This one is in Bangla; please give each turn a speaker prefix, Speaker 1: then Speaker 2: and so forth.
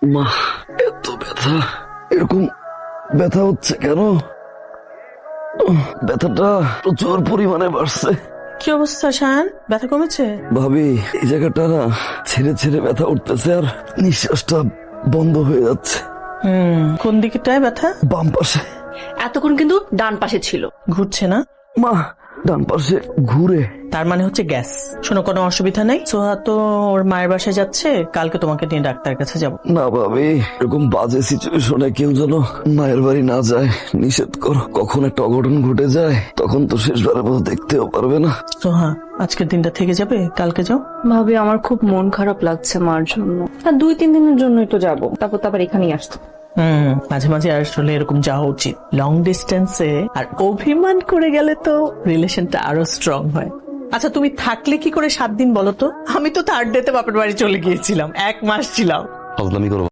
Speaker 1: মা, এত ব্যথা, এরকম ব্যথা হচ্ছে কেন? ব্যথাটা প্রচুর পরিমাণে বাড়ছে।
Speaker 2: কি অবস্থা শায়ান, ব্যথা কমেছে?
Speaker 1: ভাবি, এই জায়গাটা না ছেড়ে ছেড়ে ব্যথা উঠতেছে আর নিঃশ্বাসটা বন্ধ হয়ে যাচ্ছে।
Speaker 2: কোন দিকটায় ব্যথা?
Speaker 1: বাম পাশে।
Speaker 3: এতক্ষণ কিন্তু ডান পাশে ছিল।
Speaker 2: ঘুরছে না?
Speaker 1: মা, ডান পাশে ঘুরে।
Speaker 2: তার মানে হচ্ছে গ্যাস। শোনো, কোনো অসুবিধা নেই। সোহা তো ওর মায়ের বাসায় যাচ্ছে, কালকে তোমাকে নিয়ে ডাক্তার কাছে যাবো।
Speaker 1: না ভাবি, এরকম বাজে সিচুয়েশনে কেউ যেন মায়ের বাড়ি না যায়, নিষেধ করো। কখন একটা অঘটন ঘটে যায় তখন তো শেষবারের মতো দেখতেও পারবে না।
Speaker 2: সোহা, আজকের দিনটা থেকে যাবে, কালকে যাও।
Speaker 4: ভাবি, আমার খুব মন খারাপ লাগছে মার জন্য। আর 2-3 দিনের জন্যই তো যাবো, তারপর তো আবার এখানেই আসতো।
Speaker 2: মাঝে মাঝে আসলে এরকম যাওয়া উচিত। লং ডিস্টেন্সে আর অভিমান করে গেলে তো রিলেশনটা আরো স্ট্রং হয়। আচ্ছা, তুমি থাকলে কি করে 7 দিন বলো তো? আমি তো থার্ড ডেতে বাপের বাড়ি চলে গিয়েছিলাম, 1 মাস ছিলাম।
Speaker 1: ফাজলামি করো।